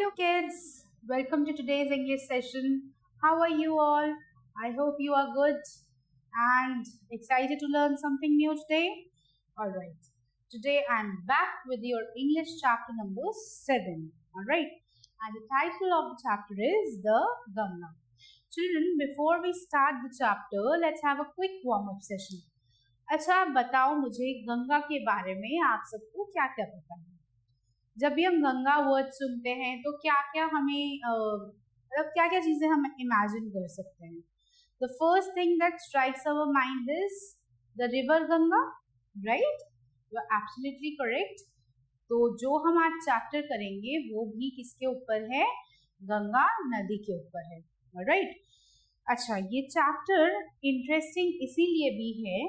Hello, kids. Welcome to today's English session. How are you all? I hope you are good and excited to learn something new today. All right. Today I'm back with your English chapter number 7. All right. And the title of the chapter is The Ganga. Children, before we start the chapter, let's have a quick warm-up session. अच्छा बताओ मुझे गंगा के बारे में आप सबको क्या क्या पता है? जब भी हम गंगा वर्ड सुनते हैं तो क्या क्या हमें मतलब क्या क्या चीजें हम इमेजिन कर सकते हैं? The first thing that strikes our mind is the river Ganga, right? You are absolutely correct. तो जो हम आज चैप्टर करेंगे वो भी किसके ऊपर है? गंगा नदी के ऊपर है. राइट. अच्छा, ये चैप्टर इंटरेस्टिंग इसीलिए भी है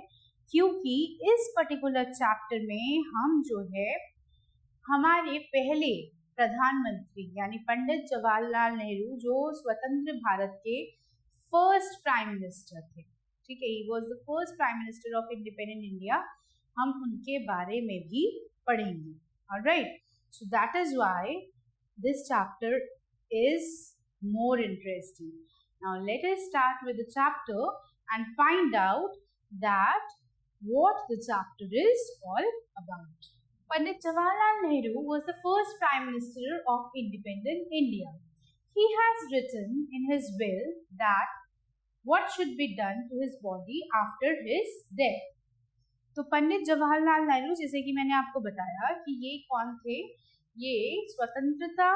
क्योंकि इस पर्टिकुलर चैप्टर में हम जो है हमारे पहले प्रधानमंत्री यानी पंडित जवाहरलाल नेहरू जो स्वतंत्र भारत के फर्स्ट प्राइम मिनिस्टर थे, ठीक है, he was the first prime minister of independent India, हम उनके बारे में भी पढ़ेंगे. Alright, so that is why this chapter is more interesting. Now let us start with the chapter and find out that what the chapter is all about. Pandit Jawaharlal Nehru was the first Prime Minister of independent India. He has written in his will that what should be done to his body after his death. तो पंडित जवाहरलाल नेहरू, जैसे कि मैंने आपको बताया कि ये कौन थे, ये स्वतंत्रता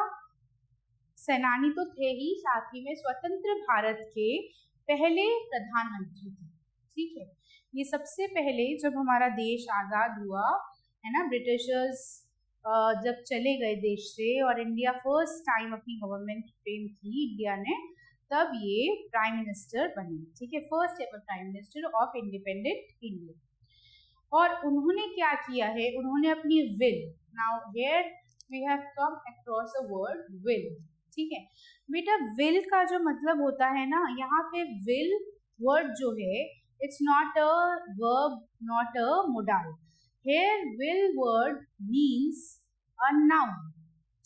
सेनानी तो थे ही, साथ ही में स्वतंत्र भारत के पहले प्रधानमंत्री थे. ठीक है, ये सबसे पहले जब हमारा देश आज़ाद हुआ है ना, ब्रिटिशर्स जब चले गए देश से और इंडिया फर्स्ट टाइम अपनी गवर्नमेंट फ्रेम की इंडिया ने, तब ये प्राइम मिनिस्टर बने. ठीक है, first ever prime minister of independent India. और उन्होंने क्या किया है, उन्होंने अपनी will, now here we have come across a word will. ठीक है बेटा, विल का जो मतलब होता है ना, यहाँ पे विल वर्ड जो है, it's not a verb, not a modal. Here will word means a noun.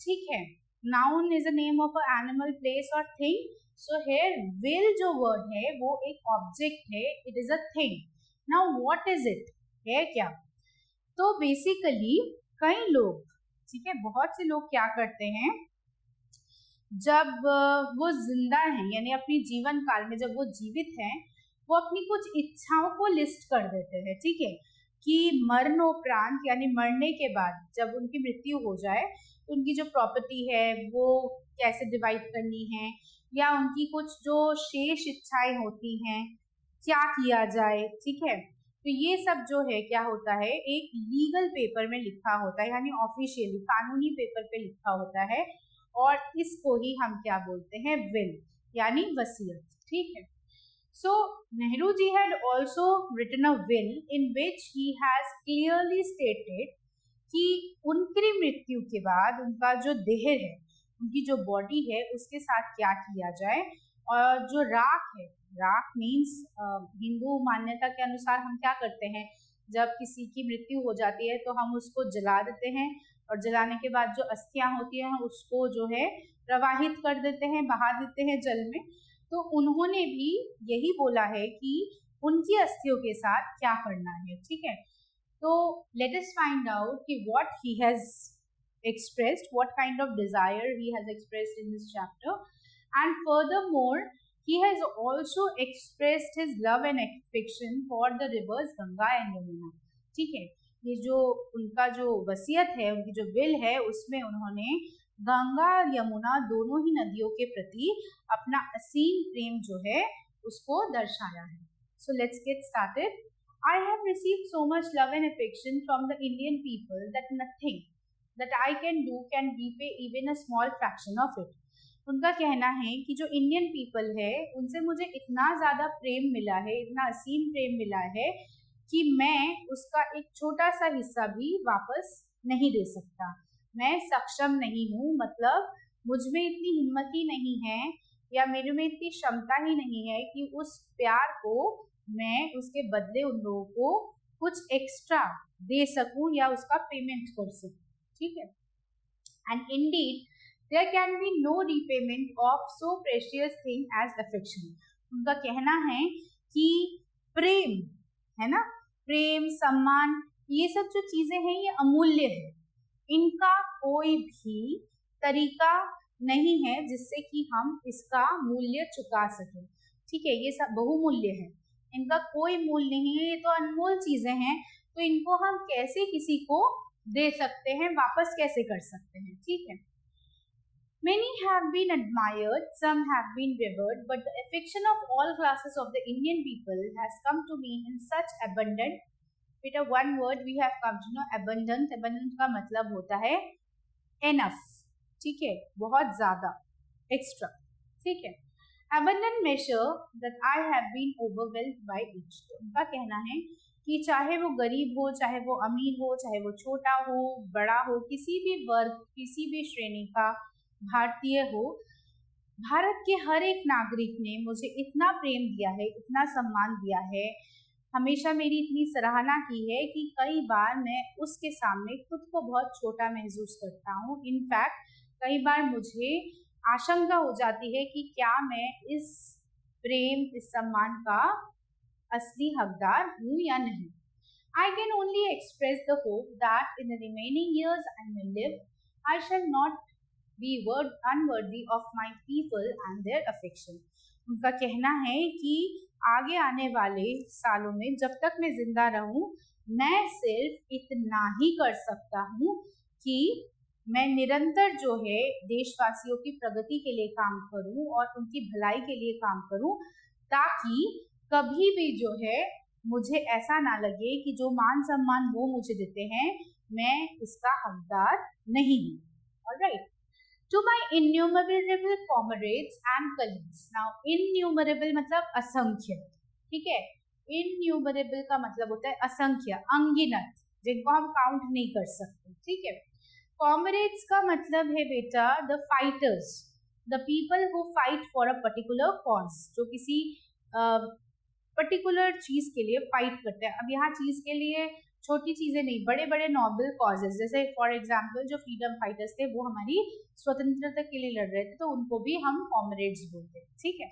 ठीक है, noun is a name of an animal, place or thing. So here will जो word है वो एक object है, it is a thing. Now what is it? है क्या? तो basically कई लोग, ठीक है, बहुत से लोग क्या करते हैं, जब वो जिंदा हैं यानी अपने जीवन काल में जब वो जीवित हैं, वो अपनी कुछ इच्छाओं को लिस्ट कर देते हैं. ठीक है, कि मरणोपरांत यानी मरने के बाद जब उनकी मृत्यु हो जाए तो उनकी जो प्रॉपर्टी है वो कैसे डिवाइड करनी है, या उनकी कुछ जो शेष इच्छाएं होती हैं क्या किया जाए. ठीक है, तो ये सब जो है क्या होता है, एक लीगल पेपर में लिखा होता है, यानी ऑफिशियली कानूनी पेपर पे लिखा होता है, और इसको ही हम क्या बोलते हैं, विल यानी वसीयत. ठीक है. So Nehru ji had also written a will in which he has clearly stated कि उनकी मृत्यु के बाद उनका जो देह है, उनकी जो बॉडी है, उसके साथ क्या किया जाए. और जो राख है, राख मीन्स हिंदू मान्यता के अनुसार हम क्या करते हैं, जब किसी की मृत्यु हो जाती है तो हम उसको जला देते हैं, और जलाने के बाद जो अस्थियां होती हैं उसको जो है प्रवाहित कर देते हैं, बहा देते हैं जल में. तो उन्होंने भी यही बोला है कि उनकी अस्थियों के साथ क्या करना है. ठीक है, तो लेट अस फाइंड आउट कि what he has expressed, what kind of desire he has expressed in this chapter. And furthermore he has also expressed his love and affection for the reverse Ganga and Yamuna. ठीक है, ये जो उनका जो वसीयत है, उनकी जो विल है, उसमें उन्होंने गंगा और यमुना दोनों ही नदियों के प्रति अपना असीम प्रेम जो है उसको दर्शाया है. So let's get started. I have received so much love and affection from the Indian people that nothing that I can do can repay even a small fraction of it. उनका कहना है कि जो इंडियन पीपल है उनसे मुझे इतना ज़्यादा प्रेम मिला है, इतना असीम प्रेम मिला है कि मैं उसका एक छोटा सा हिस्सा भी वापस नहीं दे सकता. मैं सक्षम नहीं हूँ, मतलब मुझ में इतनी हिम्मत ही नहीं है या मेरे में इतनी क्षमता ही नहीं है कि उस प्यार को मैं उसके बदले उन लोगों को कुछ एक्स्ट्रा दे सकूं या उसका पेमेंट कर सकूं. ठीक है, and indeed there can be no repayment of so precious thing as affection. उनका कहना है कि प्रेम है ना, प्रेम, सम्मान, ये सब जो चीजें हैं ये अमूल्य है, इनका कोई भी तरीका नहीं है जिससे कि हम इसका मूल्य चुका सकें। ठीक है, ये सब बहुमूल्य है, इनका कोई मूल्य नहीं है, ये तो अनमोल चीजें हैं, तो इनको हम कैसे किसी को दे सकते हैं, वापस कैसे कर सकते हैं। ठीक है, many have been admired, some have been revered, but the affection of all classes of the Indian people has come to me in such abundant, बेटा one word we have come to know, abundant। abundant का मतलब होता है enough, ठीक है, बहुत ज्यादा, extra, ठीक है। abundant measure that I have been overwhelmed by each। तो उनका कहना है कि चाहे वो गरीब हो, चाहे वो अमीर हो, चाहे वो छोटा हो, बड़ा हो, किसी भी वर्ग, किसी भी श्रेणी का भारतीय हो, भारत के हर एक नागरिक ने मुझे इतना प्रेम दिया है, इतना सम्मान दिया है, हमेशा मेरी इतनी सराहना की है कि कई बार मैं उसके सामने खुद को बहुत छोटा महसूस करता हूँ। इनफैक्ट कई बार मुझे आशंका हो जाती है कि क्या मैं इस प्रेम, इस सम्मान का असली हकदार हूँ या नहीं। I can only express the hope that in the remaining years I may live, I shall not be unworthy of my people and their affection। उनका कहना है कि आगे आने वाले सालों में जब तक मैं जिंदा रहूं, मैं सिर्फ इतना ही कर सकता हूं कि मैं निरंतर जो है देशवासियों की प्रगति के लिए काम करूं और उनकी भलाई के लिए काम करूं, ताकि कभी भी जो है मुझे ऐसा ना लगे कि जो मान सम्मान वो मुझे देते हैं मैं इसका हकदार नहीं हूँ। Alright, to my innumerable comrades and colleagues। now innumerable मतलब असंख्य, ठीक है, innumerable का मतलब होता है असंख्य, अनगिनत, जिनको हम काउंट नहीं कर सकते। ठीक है, comrades का मतलब है बेटा the fighters, the people who fight for a particular cause, जो किसी पर्टिकुलर चीज के लिए फाइट करते हैं। अब यहाँ चीज के लिए छोटी चीजें नहीं, बड़े बड़े नोबल कॉजेज, जैसे फॉर एग्जाम्पल जो फ्रीडम फाइटर्स थे वो हमारी स्वतंत्रता के लिए लड़ रहे थे, तो उनको भी हम कॉमरेड्स बोलते हैं। ठीक है,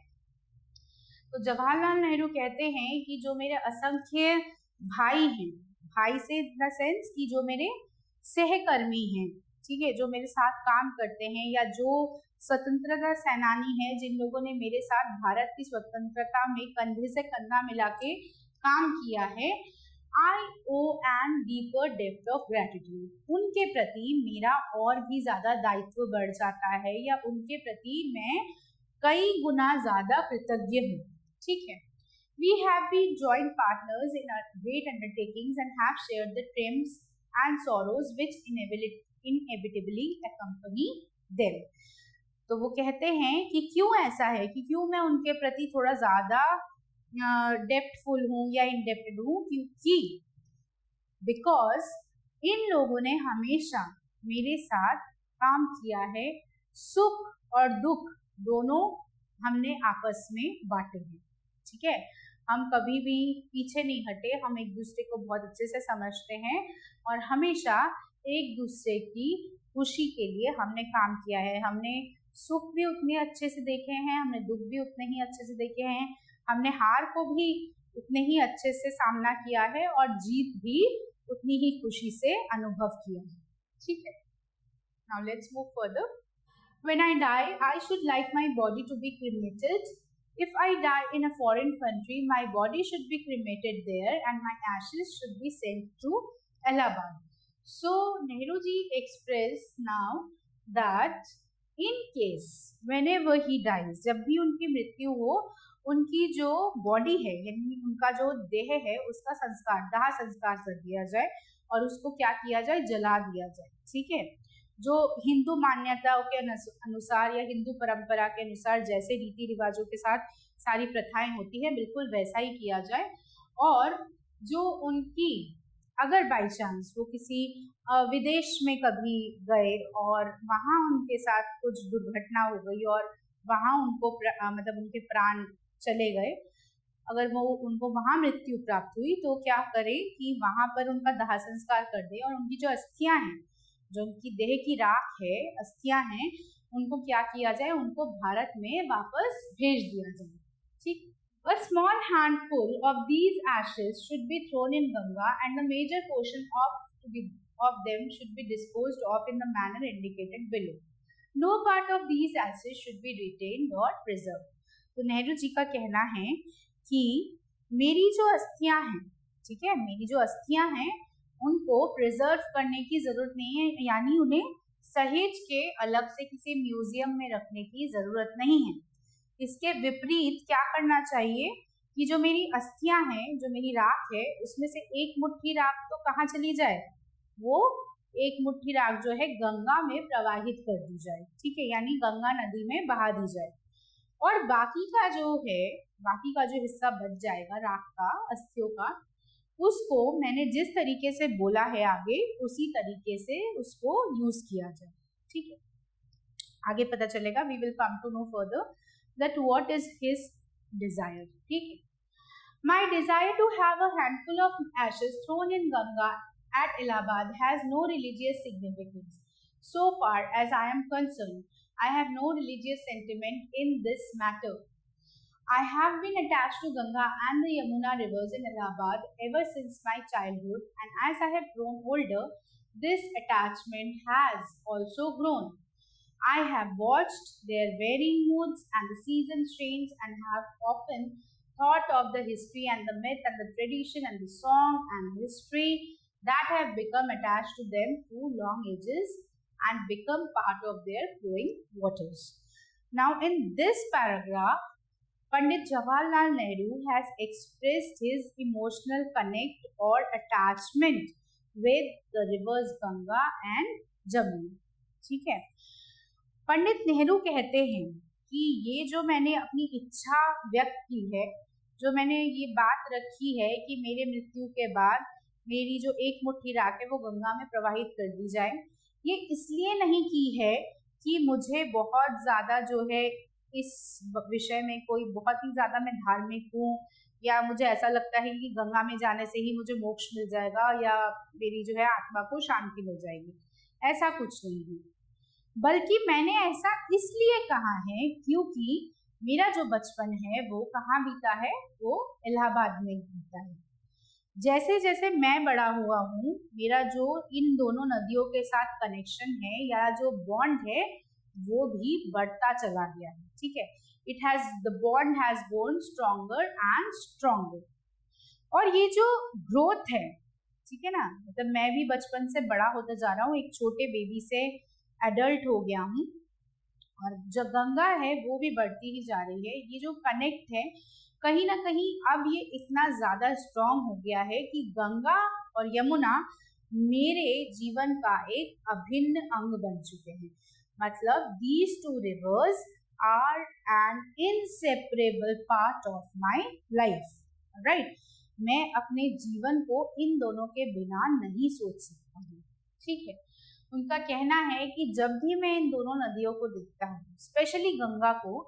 तो जवाहरलाल नेहरू कहते हैं कि जो मेरे असंख्य भाई हैं, भाई से इन द सेंस कि जो मेरे सहकर्मी हैं, ठीक है, जो मेरे साथ काम करते हैं, या जो स्वतंत्रता सेनानी है, जिन लोगों ने मेरे साथ भारत की स्वतंत्रता में कंधे से कंधा मिला के काम किया है, I owe an deeper debt of gratitude। उनके प्रति मेरा और भी ज्यादा दायित्व बढ़ जाता है, या उनके प्रति मैं कई गुना ज्यादा कृतज्ञ हूँ। ठीक है, we have been joint partners in our great undertakings and have shared the triumphs and sorrows which inevitably accompany them। तो वो कहते हैं कि क्यों ऐसा है, कि क्यों मैं उनके प्रति थोड़ा ज्यादा डेप्टफुल हूँ या इंडेप्टेड हूँ, क्योंकि बिकॉज इन लोगों ने हमेशा मेरे साथ काम किया है, सुख और दुख दोनों हमने आपस में बांटे हैं। ठीक है, हम कभी भी पीछे नहीं हटे, हम एक दूसरे को बहुत अच्छे से समझते हैं और हमेशा एक दूसरे की खुशी के लिए हमने काम किया है। हमने सुख भी उतने अच्छे से देखे हैं, हमने दुख भी उतने ही अच्छे से देखे हैं, हमने हार को भी उतने ही अच्छे से सामना किया है और जीत भी उतनी ही खुशी से अनुभव किया है। ठीक है, now let's move further. When I die, I should like my body to be cremated. If I die in a foreign country, my body should be cremated there and my ashes should be sent to Allahabad. So Nehru ji expressed now that in case whenever he dies, जब भी उनकी मृत्यु हो, उनकी जो body है यानी उनका जो देह है उसका संस्कार, दाह संस्कार कर दिया जाए और उसको क्या किया जाए, जला दिया जाए। ठीक है, जो हिंदू मान्यताओं के अनुसार या हिंदू परंपरा के अनुसार जैसे रीति रिवाजों के साथ सारी प्रथाएं होती है, बिल्कुल वैसा ही किया जाए। और जो उनकी अगर बाई चांस वो किसी विदेश में कभी गए और वहाँ उनके साथ कुछ दुर्घटना हो गई और वहाँ उनको मतलब उनके प्राण चले गए, अगर वो उनको वहाँ मृत्यु प्राप्त हुई, तो क्या करें कि वहाँ पर उनका दाह संस्कार कर दें और उनकी जो अस्थियां हैं, जो उनकी देह की राख है, अस्थियां हैं, उनको क्या किया जाए, उनको भारत में वापस भेज दिया जाए। ठीक, a small handful of these ashes should be thrown in Ganga and the major portion of them should be disposed of in the manner indicated below. No part of these ashes should be retained or preserved. तो नेहरू जी का कहना है कि मेरी जो अस्थियां हैं, ठीक है, मेरी जो अस्थियां हैं उनको प्रिजर्व करने की जरूरत नहीं है, यानी उन्हें सहेज के अलग से किसी म्यूजियम में रखने की जरूरत नहीं है। इसके विपरीत क्या करना चाहिए कि जो मेरी अस्थियां हैं, जो मेरी राख है, उसमें से एक मुट्ठी राख तो कहाँ चली जाए, वो एक मुट्ठी राख जो है गंगा में प्रवाहित कर दी जाए। ठीक है, यानी गंगा नदी में बहा दी जाए, और बाकी का जो हिस्सा बच जाएगा राख का, अस्थियों का, उसको मैंने जिस तरीके से बोला है आगे, उसी तरीके से उसको यूज किया जाए। ठीक है, आगे पता चलेगा, we will come to know further that what is his desire. ठीक है, my desire to have a handful of ashes thrown in Ganga at Allahabad has no religious significance. So far as I am concerned, I have no religious sentiment in this matter. I have been attached to Ganga and the Yamuna rivers in Allahabad ever since my childhood, and as I have grown older, this attachment has also grown. I have watched their varying moods and the season's change and have often thought of the history and the myth and the tradition and the song and history that have become attached to them through long ages and become part of their flowing waters. Now in this paragraph, Pandit Jawaharlal Nehru has expressed his emotional connect or attachment with the rivers Ganga and Jamuna. ठीक है, पंडित नेहरू कहते हैं कि ये जो मैंने अपनी इच्छा व्यक्त की है, जो मैंने ये बात रखी है कि मेरे मृत्यु के बाद मेरी जो एक मुट्ठी राख है वो गंगा में प्रवाहित कर दी जाए, ये इसलिए नहीं की है कि मुझे बहुत ज़्यादा जो है इस विषय में कोई बहुत ही ज़्यादा मैं धार्मिक हूँ, या मुझे ऐसा लगता है कि गंगा में जाने से ही मुझे मोक्ष मिल जाएगा या मेरी जो है आत्मा को शांति मिल जाएगी, ऐसा कुछ नहीं है। बल्कि मैंने ऐसा इसलिए कहा है क्योंकि मेरा जो बचपन है वो कहाँ बीता है, वो इलाहाबाद में बीता है। जैसे जैसे मैं बड़ा हुआ हूँ, मेरा जो इन दोनों नदियों के साथ कनेक्शन है या जो बॉन्ड है वो भी बढ़ता चला गया है। ठीक है, the bond has grown stronger and stronger. और ये जो ग्रोथ है, ठीक है ना, मतलब मैं भी बचपन से बड़ा होता जा रहा हूँ, एक छोटे बेबी से एडल्ट हो गया हूँ, और जो गंगा है वो भी बढ़ती ही जा रही है। ये जो कनेक्ट है कहीं ना कहीं अब ये इतना ज़्यादा स्ट्रॉन्ग हो गया है कि गंगा और यमुना मेरे जीवन का एक अभिन्न अंग बन चुके हैं। मतलब these two rivers are an inseparable part of my life. Right, मैं अपने जीवन को इन दोनों के बिना नहीं सोच सकता हूँ। ठीक है, उनका कहना है कि जब भी मैं इन दोनों नदियों को देखता हूँ, स्पेशली गंगा को,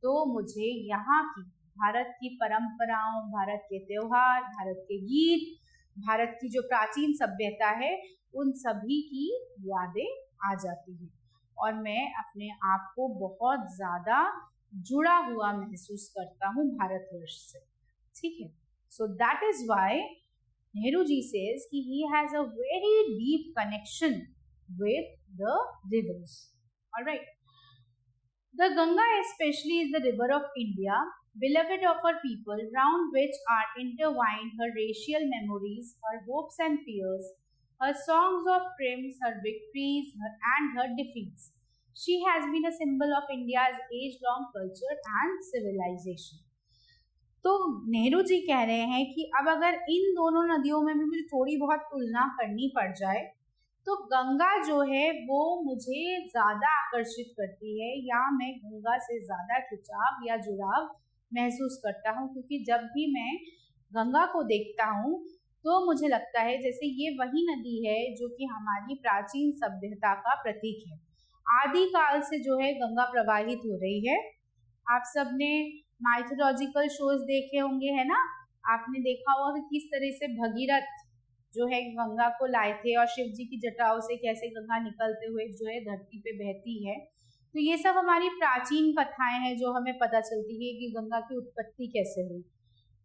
तो मुझे यहाँ की भारत की परंपराओं, भारत के त्योहार, भारत के गीत, भारत की जो प्राचीन सभ्यता है, उन सभी की यादें आ जाती हैं और मैं अपने आप को बहुत ज़्यादा जुड़ा हुआ महसूस करता हूँ भारतवर्ष से। ठीक है, so that is why Nehru ji says कि he has a very deep connection with the rivers. All right, the Ganga especially is the river of India, beloved of her people, round which are intertwined her racial memories, her hopes and fears, her songs of triumphs, her victories, and her defeats. She has been a symbol of India's age-long culture and civilization. तो नेहरू जी कह रहे हैं कि अब अगर इन दोनों नदियों में भी थोड़ी बहुत तुलना करनी पड़ जाए तो गंगा जो है वो मुझे ज़्यादा आकर्षित करती है, या मैं गंगा से ज़्यादा खिंचाव या जुड़ाव महसूस करता हूँ, क्योंकि जब भी मैं गंगा को देखता हूँ तो मुझे लगता है जैसे ये वही नदी है जो कि हमारी प्राचीन सभ्यता का प्रतीक है। आदिकाल से जो है गंगा प्रवाहित हो रही है। आप सबने माइथोलॉजिकल शोज देखे होंगे, है ना, आपने देखा होगा कि किस तरह से भगीरथ जो है गंगा को लाए थे और शिव जी की जटाओं से कैसे गंगा निकलते हुए जो है धरती पे बहती है। तो ये सब हमारी प्राचीन कथाएं हैं जो हमें पता चलती है कि गंगा की उत्पत्ति कैसे हुई।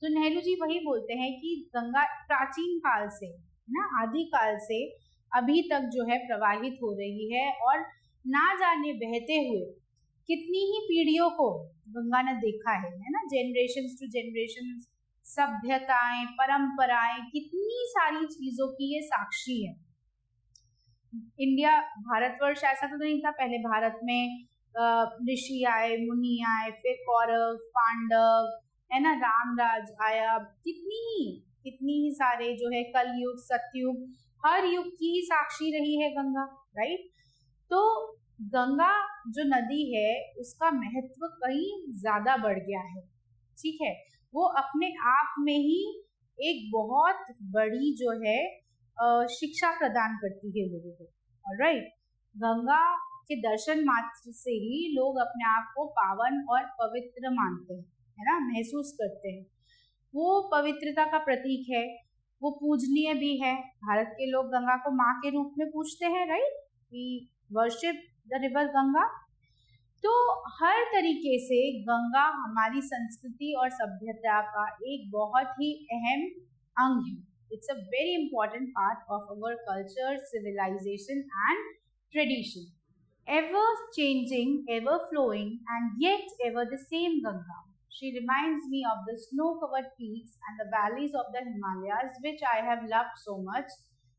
तो नेहरू जी वही बोलते हैं कि गंगा प्राचीन काल से ना, आदि काल से अभी तक जो है प्रवाहित हो रही है, और ना जाने बहते हुए कितनी ही पीढ़ियों को गंगा ने देखा है ना, जनरेशन टू जनरेशन, सभ्यताएं, परंपराएं, कितनी सारी चीजों की ये साक्षी है। इंडिया, भारतवर्ष ऐसा तो नहीं था, पहले भारत में ऋषि आए, मुनि आए, फिर कौरव, पांडव, है ना, रामराज आया, कितनी ही सारे जो है कलयुग, सतयुग, हर युग की साक्षी रही है गंगा, राइट। तो गंगा जो नदी है उसका महत्व कहीं ज्यादा बढ़ गया है, ठीक है। वो अपने आप में ही एक बहुत बड़ी जो है शिक्षा प्रदान करती है लोगों को, ऑलराइट। गंगा के दर्शन मात्र से ही लोग अपने आप को पावन और पवित्र मानते हैं, है ना, महसूस करते हैं। वो पवित्रता का प्रतीक है, वो पूजनीय भी है। भारत के लोग गंगा को माँ के रूप में पूजते हैं, right, we worship the river Ganga. तो हर तरीके से गंगा हमारी संस्कृति और सभ्यता का एक बहुत ही अहम अंग है। It's a very important part of our culture, civilization and tradition. Ever changing, ever flowing, and yet ever the same Ganga. She reminds me of the snow-covered peaks and the valleys of the Himalayas, which I have loved so much,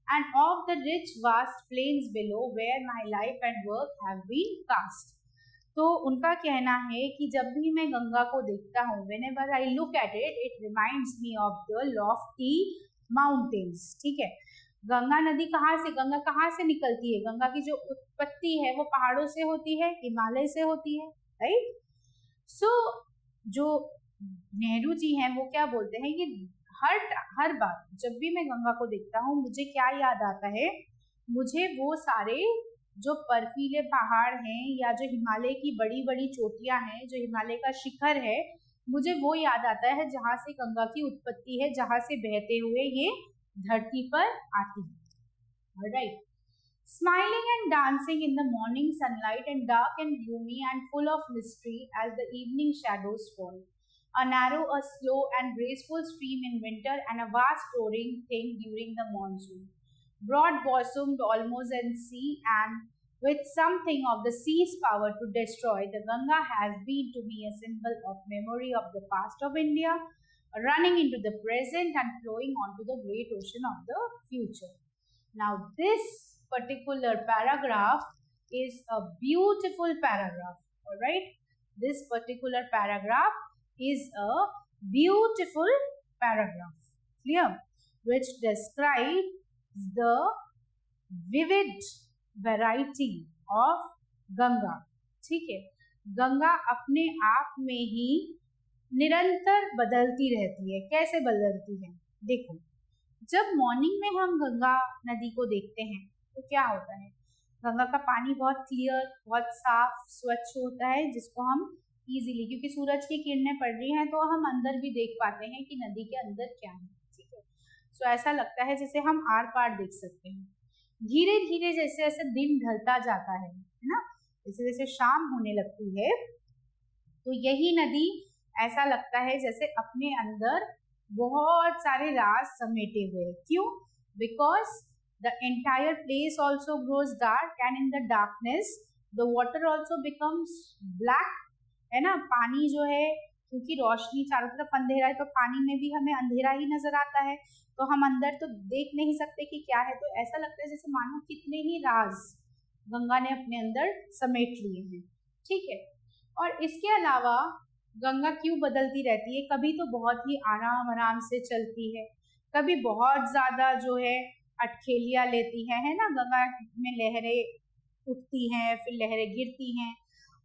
and of the rich, vast plains below where my life and work have been cast. तो उनका कहना है कि जब भी मैं गंगा को देखता हूँ, whenever I look at it, it reminds me of the lofty mountains, ठीक है। गंगा नदी गंगा कहाँ से निकलती है? गंगा की जो उत्पत्ति है वो पहाड़ों से होती है, हिमालय से होती है, राइट। सो जो नेहरू जी हैं वो क्या बोलते हैं कि हर बार जब भी मैं गंगा को देखता हूँ मुझे क्या याद आता है, मुझे वो सारे जो बर्फीले पहाड़ हैं या जो हिमालय की बड़ी बड़ी चोटियां हैं, जो हिमालय का शिखर है, मुझे वो याद आता है जहाँ से गंगा की उत्पत्ति है, जहाँ से बहते हुए ये धरती पर आती है, right. Smiling and dancing in the morning sunlight and dark and gloomy and full of mystery as the evening shadows fall. A narrow, a slow and graceful stream in winter and a vast roaring thing during the monsoon. Broad-bosomed almost in sea and with something of the sea's power to destroy, the Ganga has been to me a symbol of memory of the past of India, running into the present and flowing onto the great ocean of the future. Now this particular paragraph is a beautiful paragraph, all right. This particular paragraph is a beautiful paragraph, clear, which describes the vivid variety of Ganga, ठीक है। गंगा अपने आप में ही निरंतर बदलती रहती है। कैसे बदलती है? देखो, जब मॉर्निंग में हम गंगा नदी को देखते हैं तो क्या होता है, गंगा का पानी बहुत क्लियर, बहुत साफ, स्वच्छ होता है, जिसको हम इजीली, क्योंकि सूरज की किरणें पड़ रही हैं तो हम अंदर भी देख पाते हैं कि नदी के अंदर क्या है, ठीक है। सो ऐसा लगता है जैसे हम आर पार देख सकते हैं। धीरे धीरे जैसे जैसे दिन ढलता जाता है ना, जैसे जैसे शाम होने लगती है, तो यही नदी ऐसा लगता है जैसे अपने अंदर बहुत सारे राज समेटे हुए। क्यों? Because the entire place also grows dark and in the darkness the water also becomes black, है ना। पानी जो है, क्योंकि रोशनी चारों तरफ अंधेरा है तो पानी में भी हमें अंधेरा ही नजर आता है, तो हम अंदर तो देख नहीं सकते कि क्या है। तो ऐसा लगता है जैसे मानो कितने ही राज गंगा ने अपने अंदर समेट लिए हैं, ठीक है। और इसके अलावा गंगा क्यों बदलती रहती है? कभी तो बहुत ही आराम आराम से चलती है, कभी बहुत ज्यादा जो है अटखेलियां लेती है ना, गंगा में लहरें उठती हैं, फिर लहरें गिरती हैं।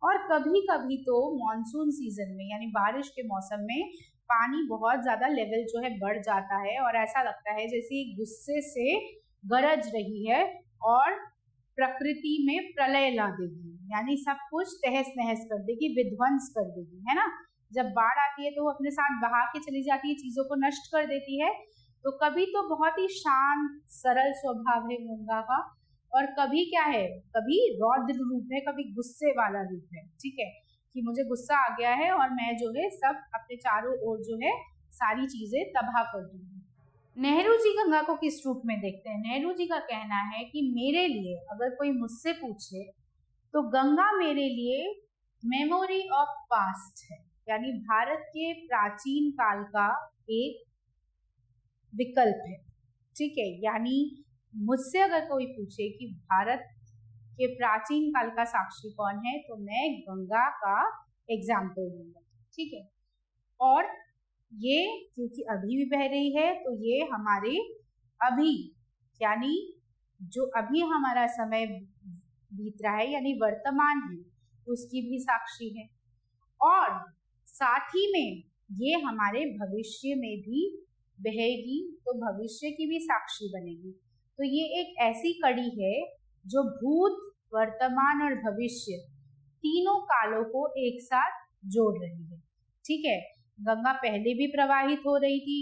और कभी कभी तो मॉनसून सीजन में, यानी बारिश के मौसम में, पानी बहुत ज्यादा लेवल जो है बढ़ जाता है और ऐसा लगता है जैसे गुस्से से गरज रही है और प्रकृति में प्रलय ला देगी, यानी सब कुछ तहस नहस कर देगी, विध्वंस कर देगी, है ना। जब बाढ़ आती है तो वो अपने साथ बहा के चली जाती है, चीजों को नष्ट कर देती है। तो कभी तो बहुत ही शांत सरल स्वभाव है गंगा का, और कभी क्या है, कभी रौद्र रूप है, कभी गुस्से वाला रूप है, ठीक है, कि मुझे गुस्सा आ गया है और मैं जो है सब अपने चारों ओर जो है सारी चीजें तबाह कर दूंगी। नेहरू जी गंगा को किस रूप में देखते हैं? नेहरू जी का कहना है कि मेरे लिए अगर कोई मुझसे पूछे तो गंगा मेरे लिए मेमोरी ऑफ पास्ट है, यानी भारत के प्राचीन काल का एक विकल्प है, ठीक है। यानी मुझसे अगर कोई पूछे कि भारत के प्राचीन काल का साक्षी कौन है, तो मैं गंगा का एग्जाम्पल दूंगा, ठीक है। और ये क्योंकि अभी भी बह रही है, तो ये हमारे अभी यानी जो अभी हमारा समय बीत रहा है यानी वर्तमान है, उसकी भी साक्षी है। और साथ ही में ये हमारे भविष्य में भी बहेगी, तो भविष्य की भी साक्षी बनेगी। तो ये एक ऐसी कड़ी है जो भूत, वर्तमान और भविष्य तीनों कालों को एक साथ जोड़ रही है, ठीक है। गंगा पहले भी प्रवाहित हो रही थी,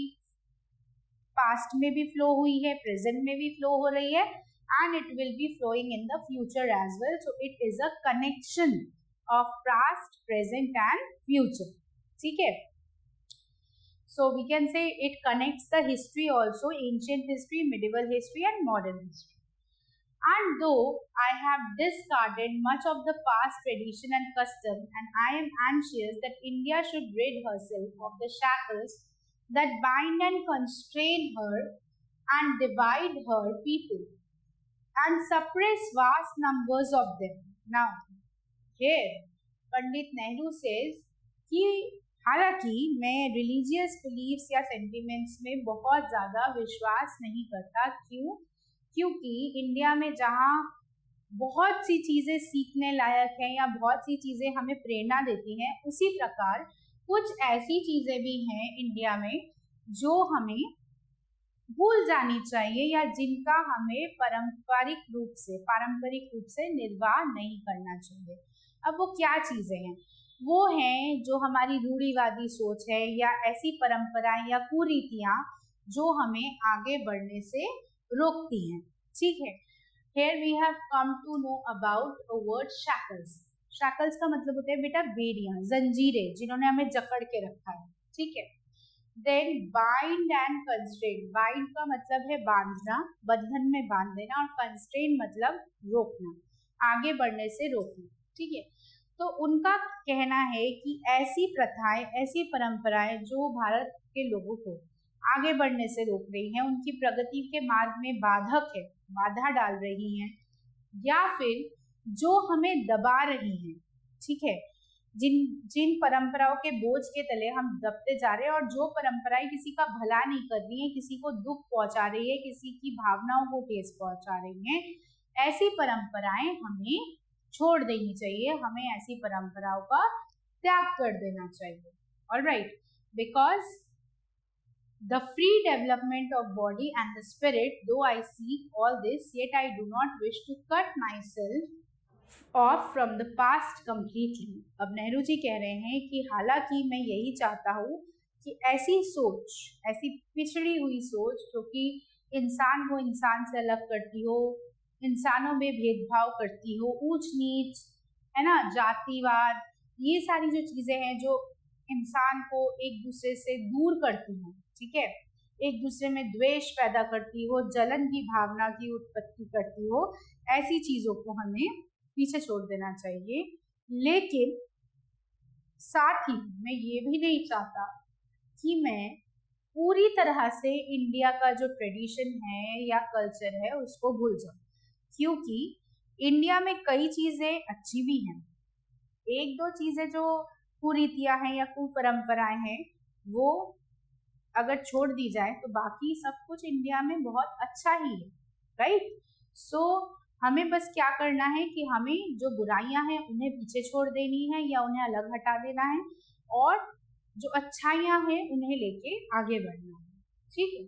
पास्ट में भी फ्लो हुई है, प्रेजेंट में भी फ्लो हो रही है, and it will be flowing in the future as well. So it is a connection of past, present and future. ठीक है? So we can say it connects the history also, ancient history, medieval history and modern history. And though I have discarded much of the past tradition and custom, and I am anxious that India should rid herself of the shackles that bind and constrain her and divide her people, and suppress vast numbers of them. Now, here Pandit Nehru says कि हालांकि मैं religious beliefs या sentiments में बहुत ज़्यादा विश्वास नहीं करता। क्यों? क्योंकि इंडिया में जहाँ बहुत सी चीज़ें सीखने लायक हैं या बहुत सी चीज़ें हमें प्रेरणा देती हैं, उसी प्रकार कुछ ऐसी चीज़ें भी हैं इंडिया में जो हमें भूल जानी चाहिए या जिनका हमें पारंपरिक रूप से निर्वाह नहीं करना चाहिए। अब वो क्या चीजें हैं? वो हैं जो हमारी रूढ़िवादी सोच है या ऐसी परंपराएं या कुरीतियां जो हमें आगे बढ़ने से रोकती हैं, ठीक है। Here we have come to know about a word shackles. shackles का मतलब होता है बेटा बेड़ियां, जंजीरें, जिन्होंने हमें जकड़ के रखा है, ठीक है। Then bind and constrain. Bind का मतलब है बांधना, बंधन में बांध देना, और constrain मतलब रोकना, आगे बढ़ने से रोकना, ठीक है। तो उनका कहना है कि ऐसी प्रथाएं, ऐसी परंपराएं जो भारत के लोगों को आगे बढ़ने से रोक रही हैं, उनकी प्रगति के मार्ग में बाधक है, बाधा डाल रही हैं, या फिर जो हमें दबा रही हैं, ठीक है। जिन परंपराओं के बोझ के तले हम दबते जा रहे हैं, और जो परंपराएं किसी का भला नहीं कर रही हैं, किसी को दुख पहुंचा रही है, किसी की भावनाओं को ठेस पहुंचा रही हैं, ऐसी परंपराएं हमें छोड़ देनी चाहिए, हमें ऐसी परंपराओं का त्याग कर देना चाहिए। Alright, because the free development of body and the spirit, though I seek all this, yet I do not wish to cut myself off from the past completely. अब नेहरू जी कह रहे हैं कि हालांकि मैं यही चाहता हूँ कि ऐसी सोच, ऐसी पिछड़ी हुई सोच जो कि इंसान को इंसान से अलग करती हो, इंसानों में भेदभाव करती हो, ऊंच नीच, है ना, जातिवाद, ये सारी जो चीजें हैं जो इंसान को एक दूसरे से दूर करती हैं, ठीक है, एक दूसरे में द्वेष पैदा करती हो, जलन की भावना की उत्पत्ति करती हो, ऐसी चीजों को हमें पीछे छोड़ देना चाहिए। लेकिन साथ ही मैं ये भी नहीं चाहता कि मैं पूरी तरह से इंडिया का जो ट्रेडिशन है या कल्चर है उसको भूल जाऊं, क्योंकि इंडिया में कई चीजें अच्छी भी हैं। एक दो चीजें जो कुरीतियां हैं या कुपरंपराएं हैं, वो अगर छोड़ दी जाए तो बाकी सब कुछ इंडिया में बहुत अच्छा ही है, राइट। सो हमें बस क्या करना है कि हमें जो बुराइयां हैं उन्हें पीछे छोड़ देनी है या उन्हें अलग हटा देना है, और जो अच्छाइयां हैं उन्हें लेके आगे बढ़ना है, ठीक है।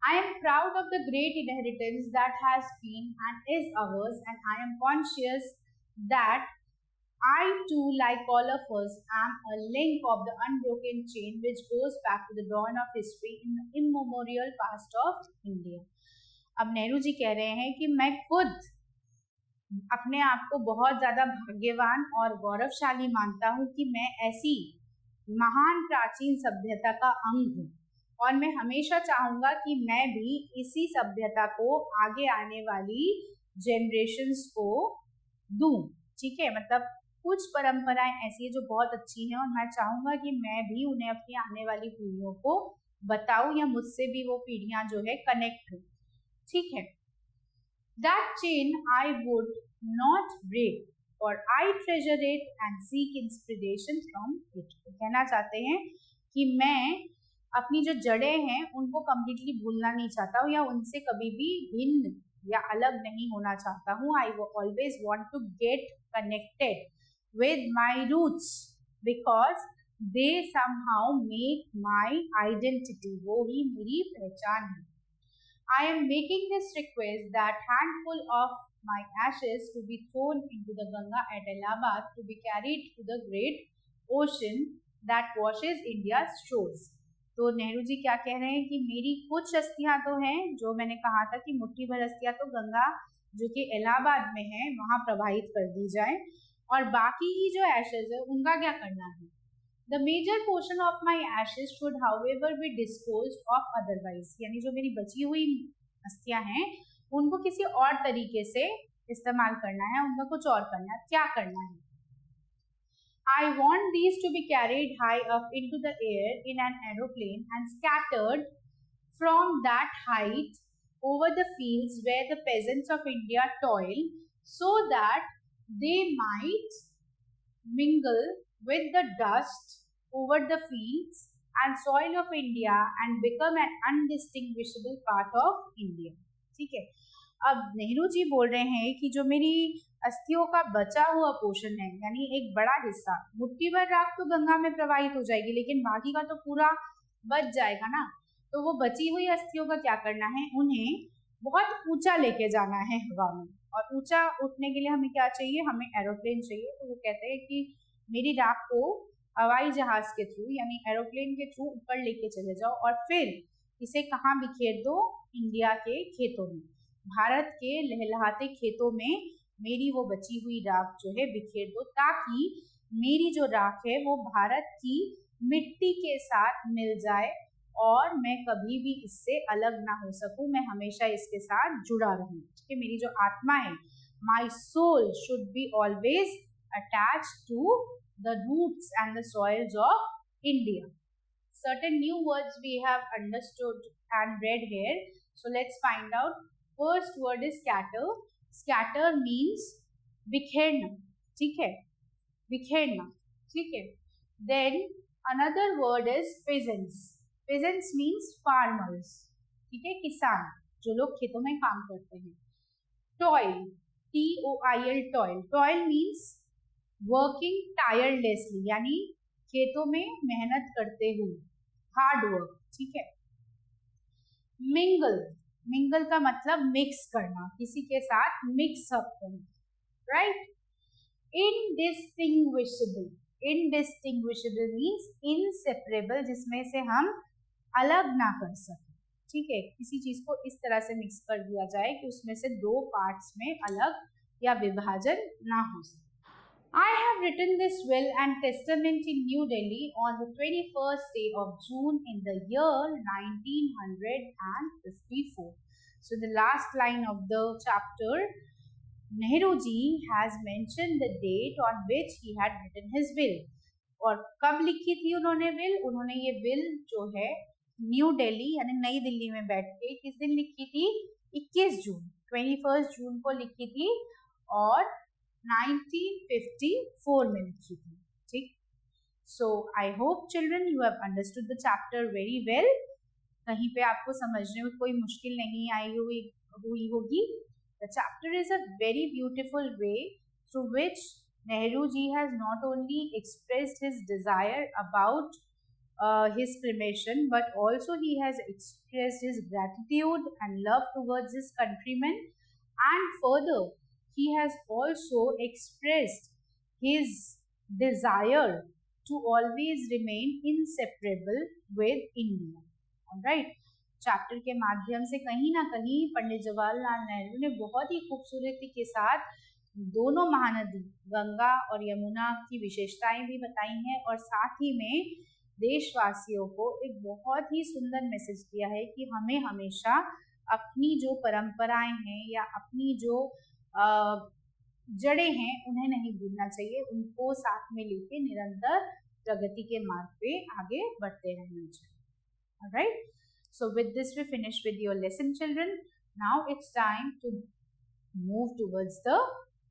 I am proud of the great inheritance that has been and is ours, and I am conscious that I too, like all of us, am a link of the unbroken chain which goes back to the dawn of history in the immemorial past of India. अब नेहरू जी कह रहे हैं कि मैं खुद अपने आप को बहुत ज्यादा भाग्यवान और गौरवशाली मानता हूँ कि मैं ऐसी महान प्राचीन सभ्यता का अंग हूँ, और मैं हमेशा चाहूंगा कि मैं भी इसी सभ्यता को आगे आने वाली जनरेशन्स को दूं। ठीक है, मतलब कुछ परंपराएं ऐसी है जो बहुत अच्छी हैं और मैं चाहूंगा कि मैं भी उन्हें अपनी आने वाली पीढ़ियों को बताऊं, या मुझसे भी वो पीढ़ियां जो है कनेक्ट हो। ठीक है, that chain I would not break, for I treasure it and seek inspiration from it। कहना चाहते हैं कि मैं अपनी जो जड़ें हैं उनको कम्प्लीटली भूलना नहीं चाहता हूँ, या उनसे कभी भी भिन्न या अलग नहीं होना चाहता हूँ। I always want to get connected with my roots because they somehow make my identity। वो ही मेरी पहचान है। I am making this request that handful of my ashes to be thrown into the Ganga at Allahabad to be carried to the great ocean that washes India's shores। तो नेहरू जी क्या कह रहे हैं कि मेरी कुछ अस्थियां तो हैं, जो मैंने कहा था कि मुट्ठी भर अस्थियां तो गंगा जो कि इलाहाबाद में है वहां प्रवाहित कर दी जाए, और बाकी की जो एशेज है उनका क्या करना है। The major portion of my ashes should however be disposed of otherwise। यानी जो मेरी बची हुई अस्थियां हैं उनको किसी और तरीके से इस्तेमाल करना है, उनका कुछ और करना है। क्या करना है? I want these to be carried high up into the air in an aeroplane and scattered from that height over the fields where the peasants of India toil, so that they might mingle with the dust over the fields and soil of India and become an undistinguishable part of India। ठीक है, अब नेहरू जी बोल रहे हैं कि जो मेरी अस्थियों का बचा हुआ पोर्शन है, यानी एक बड़ा हिस्सा, मुट्ठी भर राख तो गंगा में प्रवाहित हो जाएगी, लेकिन बाकी का तो पूरा बच जाएगा ना। तो वो बची हुई अस्थियों का क्या करना है, उन्हें बहुत ऊंचा लेके जाना है हवा में, और ऊंचा उठने के लिए हमें क्या चाहिए, हमें एरोप्लेन चाहिए। तो वो कहते हैं कि मेरी राख को हवाई जहाज के थ्रू यानी एरोप्लेन के थ्रू ऊपर लेके चले जाओ, और फिर इसे कहाँ बिखेर दो, इंडिया के खेतों में, भारत के लहलहाते खेतों में मेरी वो बची हुई राख जो है बिखेर दो, ताकि मेरी जो राख है वो भारत की मिट्टी के साथ मिल जाए और मैं कभी भी इससे अलग ना हो सकूं, मैं हमेशा इसके साथ जुड़ा रहूं। ठीक है, मेरी जो आत्मा है, my soul should be always attached to the roots and the soils of India। Certain new words we have understood and read here, so let's find out। First word is scatter। Scatter means बिखेरना। ठीक है, बिखेरना। ठीक है, then another word is peasants। Peasants means farmers। ठीक है, किसान, जो लोग खेतों में काम करते हैं। Toil, T-O-I-L, toil। Toil means working tirelessly, यानी खेतों में मेहनत करते हुए, हार्ड वर्क। ठीक है, मिंगल, मिंगल का मतलब मिक्स करना, किसी के साथ मिक्स अप करना। Right, indistinguishable, indistinguishable means inseparable, जिसमें से हम अलग ना कर सकें। ठीक है, किसी चीज को इस तरह से मिक्स कर दिया जाए कि उसमें से दो पार्ट्स में अलग या विभाजन ना हो सके। I have written this will and testament in New Delhi on the 21st day of June in the year 1954। So the last line of the chapter, Nehru ji has mentioned the date on which he had written his will। और कब लिखी थी उन्होंने will? उन्होंने ये will जो है new Delhi यानी नई दिल्ली में बैठ के किस दिन लिखी थी? 21 जून, 21 जून को लिखी थी, और 1954 में लिखी थी। ठीक, so I hope children you have understood the chapter very well. कहीं पे आपको समझने में कोई मुश्किल नहीं आई हुई होगी। The chapter is a very beautiful way through which Nehru ji has not only expressed his desire about his cremation, but also he has expressed his gratitude and love towards his countrymen, and further he has also expressed his desire to always remain inseparable with India। All right, chapter के माध्यम से कहीं ना कहीं पंडित जवाहरलाल नेहरू ने बहुत ही खूबसूरती के साथ दोनों महानदी गंगा और यमुना की विशेषताएं भी बताई हैं और साथ ही में देशवासियों को एक बहुत ही सुंदर मैसेज दिया है कि हमें हमेशा अपनी जो परंपराएं हैं या अपनी जो जड़ें हैं उन्हें नहीं भूलना चाहिए, उनको साथ में लेके निरंतर प्रगति के मार्ग पे आगे बढ़ते रहना चाहिए. Alright, so with this we finish with your lesson, children. Now it's time to move towards the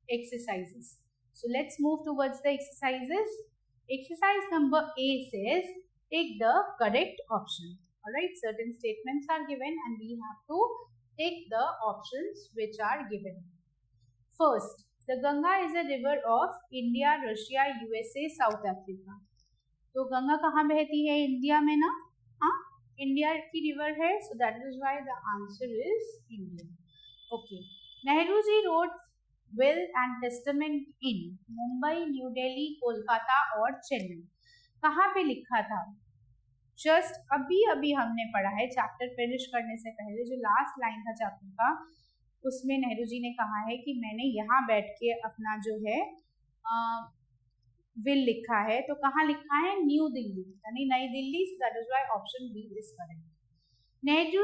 exercises. So let's move towards the exercises. Exercise number A says take the correct option. Alright, certain statements are given and we have to take the options which are given. First, the Ganga is a river of India, Russia, USA, South Africa. तो गंगा कहाँ बहती है? India में ना. हाँ, India की river है, so that is why the answer is India. Okay. Nehru ji wrote will and testament in Mumbai, New Delhi, Kolkata और चेन्नई. कहाँ पे लिखा था? जस्ट अभी अभी हमने पढ़ा है चैप्टर फिनिश करने से पहले, जो लास्ट लाइन था चैप्टर का, उसमें नेहरू जी ने कहा है कि मैंने यहाँ बैठ के अपना जो है विल लिखा है. तो कहाँ लिखा है? न्यू दिल्ली, यानी नई Delhi. That is why option B is correct. Nehru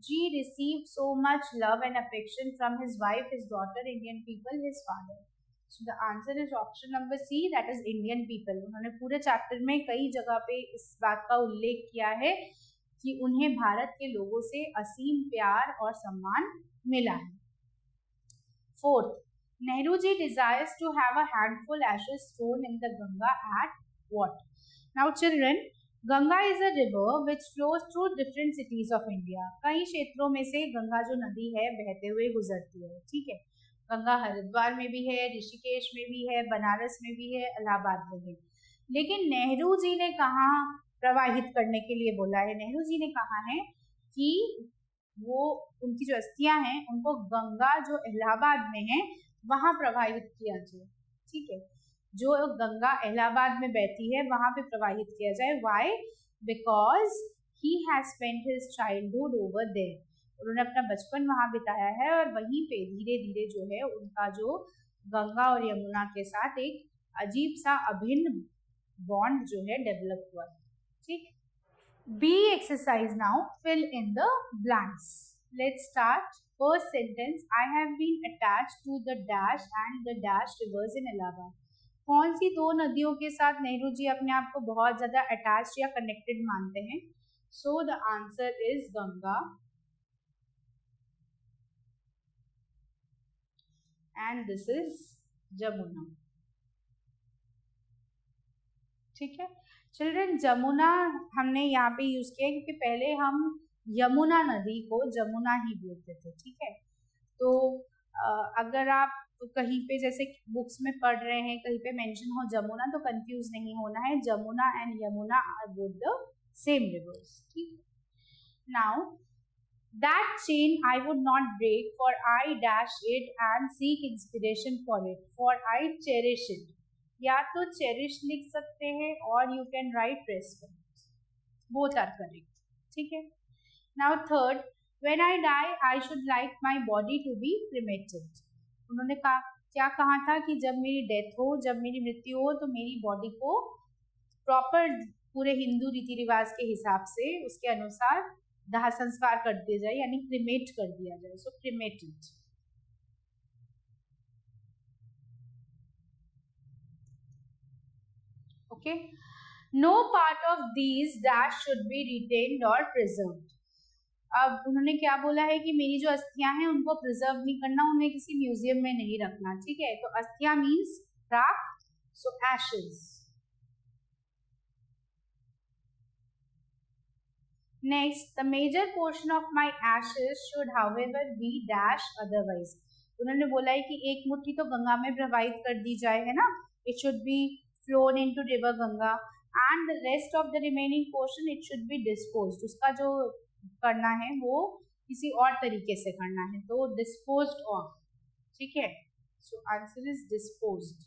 ji received so much love and affection from his wife, his daughter, Indian people, his father. So the answer is option number C, that is Indian people. उन्होंने पूरे chapter में कई जगह पे इस बात का उल्लेख किया है कि उन्हें भारत के लोगों से असीम प्यार और सम्मान मिला है. Fourth, Nehru ji desires to have a handful ashes thrown in the Ganga at what? Now children, Ganga is a river which flows through different cities of India. कई क्षेत्रों में से गंगा जो नदी है बहते हुए गुजरती है. ठीक है, गंगा हरिद्वार में भी है, ऋषिकेश में भी है, बनारस में भी है, इलाहाबाद में भी. लेकिन नेहरू जी ने कहाँ प्रवाहित करने के लिए बोला है? नेहरू जी ने कहा है कि वो उनकी जो अस्थियां हैं उनको गंगा जो इलाहाबाद में है वहां प्रवाहित किया जाए. ठीक है, जो गंगा इलाहाबाद में बहती है वहां पे प्रवाहित किया जाए. Why? Because he has spent his childhood over there. उन्होंने अपना बचपन वहां बिताया है और वहीं पे धीरे धीरे जो है उनका जो गंगा और यमुना के साथ एक अजीब सा अभिन्न बॉन्ड जो है डेवलप हुआ है. ठीक. B exercise now, fill in the blanks. Let's start. First sentence, I have been attached to the dash and the dash rivers in Allahabad. कौन सी दो नदियों के साथ नेहरू जी अपने आप को बहुत ज़्यादा अटैच या कनेक्टेड मानते हैं? So the answer is Ganga and this is Jamuna. ठीक है चिल्ड्रन, जमुना हमने यहाँ पे यूज किया क्योंकि पहले हम यमुना नदी को जमुना ही बोलते थे. ठीक है, तो अगर आप कहीं पे जैसे बुक्स में पढ़ रहे हैं कहीं पे मेंशन हो जमुना तो कंफ्यूज नहीं होना है. Jamuna and Yamuna are both the same rivers. ठीक. Now that chain I would not break for I dash it and seek inspiration for it for I cherish it. या तो चेरिश लिख सकते हैं और you can write respect. Both are correct. ठीक है. Now third, when I die I should like my body to be cremated. उन्होंने क्या कहा था कि जब मेरी डेथ हो, जब मेरी मृत्यु हो, तो मेरी बॉडी को प्रॉपर पूरे हिंदू रीति रिवाज के हिसाब से उसके अनुसार दाह संस्कार कर दिया जाए, यानी क्रिमेट कर दिया जाए. सो cremated. Okay, no part of these dash should be retained or preserved. अब उन्होंने क्या बोला है कि मेरी जो अस्थियां हैं उनको प्रिजर्व नहीं करना, उन्हें किसी म्यूजियम में नहीं रखना. ठीक है, तो अस्थियां मीन्स राख, so ashes. Next, the major portion of my ashes should however be dash otherwise. उन्होंने बोला है कि एक मुट्ठी तो गंगा में प्रवाहित कर दी जाए, है ना. It should be flown into river Ganga and the rest of the remaining portion it should be disposed. उसका जो करना है वो किसी और तरीके से करना है, तो disposed of. ठीक है, so answer is disposed.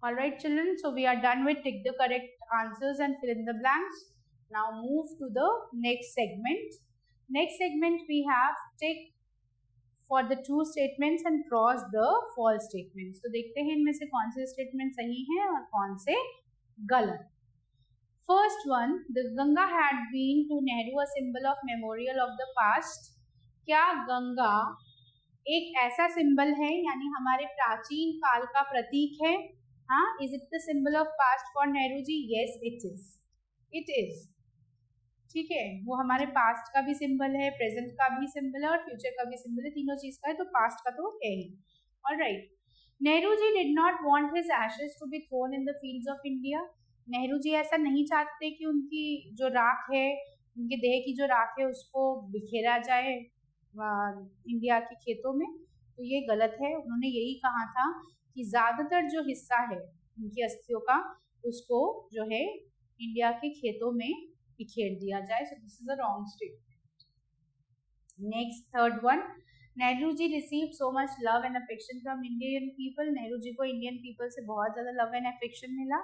All right, children. So we are done with tick the correct answers and fill in the blanks. Now move to the next segment. Next segment we have tick for the true statements and cross the false statements. तो देखते हैं इनमें से कौन से statement सही हैं और कौन से गलत. First one, the Ganga had been to Nehru a symbol of memorial of the past. क्या गंगा एक ऐसा सिंबल है यानी हमारे प्राचीन काल का प्रतीक है? हाँ, is it the symbol of past for Nehru ji? Yes it is, it is. ठीक है, वो हमारे पास्ट का भी सिंबल है, प्रेजेंट का भी सिंबल है और फ्यूचर का भी सिंबल है, तीनों चीज का है, तो पास्ट का तो है ही. Alright. Nehru ji did not want his ashes to be thrown in the fields of India. Nehru ji ऐसा नहीं चाहते कि उनकी जो राख है, उनके देह की जो राख है उसको बिखेरा जाए इंडिया के खेतों में. तो ये गलत है. उन्होंने यही कहा था कि ज्यादातर जो हिस्सा है उनकी अस्थियों का उसको जो है इंडिया के खेतों में बिखेर दिया जाए. So this is a wrong statement. Next third one, Nehru ji received so much love and affection from Indian people. Nehru ji को इंडियन पीपल से बहुत ज्यादा लव एंड अफेक्शन मिला.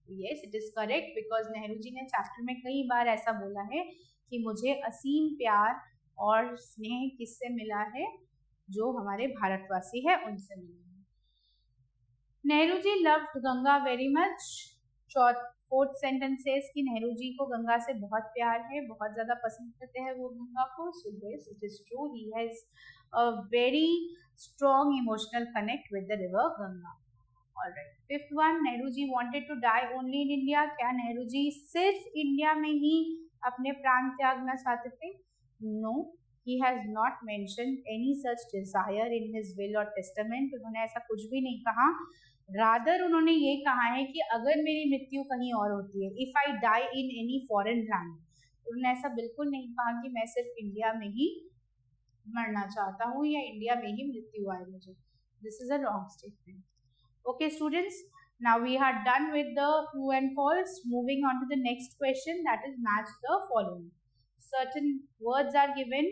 Yes it is correct because Nehru ji ने चैप्टर में कई बार ऐसा बोला है कि मुझे असीम प्यार और स्नेह किससे मिला है? जो हमारे भारतवासी है उनसे मिला है. Nehru ji loved Ganga very much. Fourth sentence says कि नेहरू जी को गंगा से बहुत प्यार है, बहुत ज्यादा पसंद करते हैं वो गंगा को. So yes it is true, he has a very strong emotional connect with the river Ganga. Alright. Fifth one, Nehru ji wanted to die only in India. क्या नेहरू जी सिर्फ इंडिया में ही अपने प्राण त्यागना चाहते थे? No, he has not mentioned any such desire in his will or testament. उन्होंने ऐसा कुछ भी नहीं कहा. रादर उन्होंने ये कहा है कि अगर मेरी मृत्यु कहीं और होती है, if I die in any foreign land, उन्होंने ऐसा बिल्कुल नहीं कहा कि मैं सिर्फ इंडिया में ही मरना चाहता हूँ या इंडिया में ही मृत्यु आए मुझे. This is a wrong statement. Okay students, now we are done with the true and false. Moving on to the next question, that is match the following. Certain words are given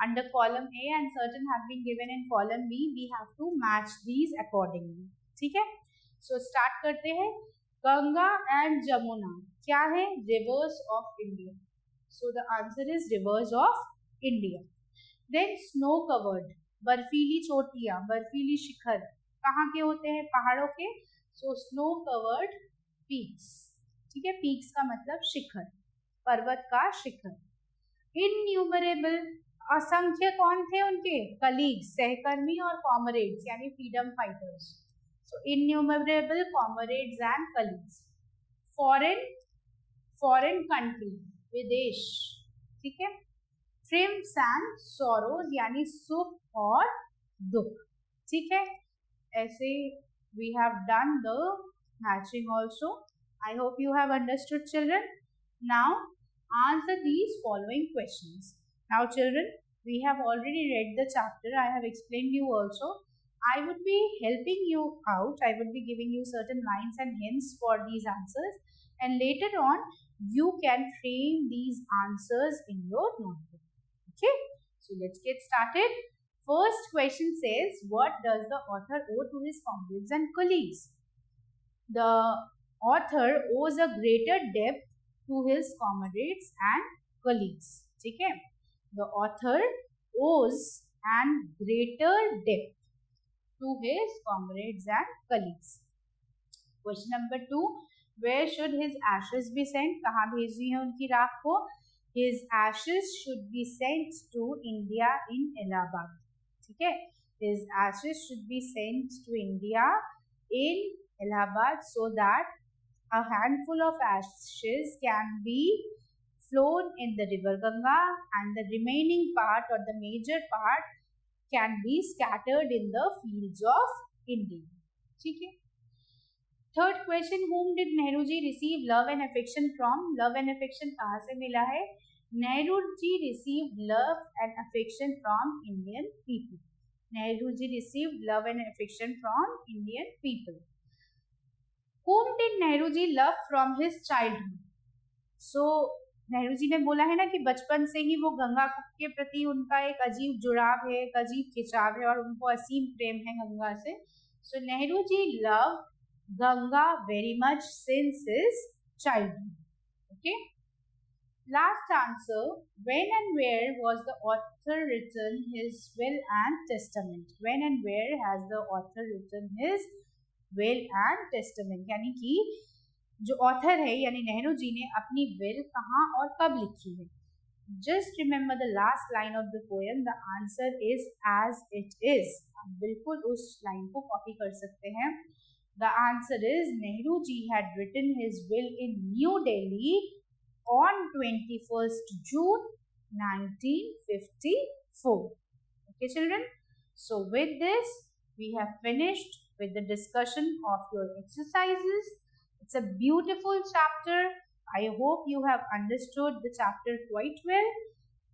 under column A and certain have been given in column B. We have to match these accordingly. ठीक है, so start करते हैं. Ganga and Jamuna क्या है? rivers of India. So the answer is rivers of India. Then snow covered, बर्फीली चोटियां, बर्फीली शिखर कहाँ के होते हैं? पहाड़ों के. So snow covered peaks. ठीक है, peaks का मतलब शिखर, पर्वत का शिखर. इनन्यूमरेबल, असंख्य कौन थे उनके? कलीग्स, सहकर्मी और कॉमरेड्स यानी freedom fighters. So innumerable comrades and colleagues. Foreign, foreign country, विदेश. ठीक है. ट्रिम्स एंड सॉरोज यानी सुख और दुख. ठीक है, ऐसे we have done the matching also. I hope you have understood, children. Now answer these following questions. Now children, we have already read the chapter. I have explained you also. I would be helping you out. I would be giving you certain lines and hints for these answers, and later on you can frame these answers in your notebook. Okay, so let's get started. First question says, what does the author owe to his comrades and colleagues? The author owes a greater debt to his comrades and colleagues. ठीक है, the author owes an greater debt to his comrades and colleagues. Question number 2, where should his ashes be sent? कहाँ भेजनी है उनकी राख को? His ashes should be sent to India in Allahabad. ठीक है, his ashes should be sent to India in Allahabad so that a handful of ashes can be flown in the river Ganga and the remaining part or the major part can be scattered in the fields of India. ठीक है. Third question, whom did Nehru ji receive love and affection from? Love and affection कहाँ से मिला है? Nehru ji received love and affection from Indian people. Nehru ji received love and affection from Indian people. Whom did Nehru ji love from his childhood? So Nehru ji ने बोला है ना कि बचपन से ही वो गंगा के प्रति उनका एक अजीब जुड़ाव है, एक अजीब खिंचाव है और उनको असीम प्रेम है गंगा से. So Nehru ji loved Ganga very much since his childhood. Okay. Last answer. When and where was the author written his will and testament? When and where has the author written his will and testament? यानी कि जो author है यानी नेहरू जी ने अपनी will कहाँ और कब लिखी है? Just remember the last line of the poem. The answer is as it is. आप बिल्कुल उस लाइन को कॉपी कर सकते हैं. The answer is Nehru ji had written his will in New Delhi on 21st June 1954. Okay, children. So with this, we have finished with the discussion of your exercises. It's a beautiful chapter. I hope you have understood the chapter quite well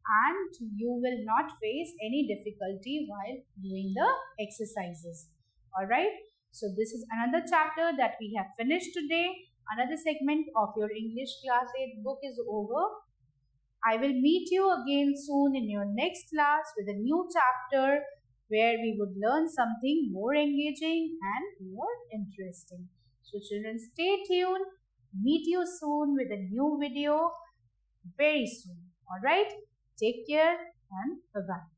and you will not face any difficulty while doing the exercises. Alright, so this is another chapter that we have finished today. Another segment of your English class 8 book is over. I will meet you again soon in your next class with a new chapter where we would learn something more engaging and more interesting. So children, stay tuned. Meet you soon with a new video very soon. Alright, take care and bye-bye.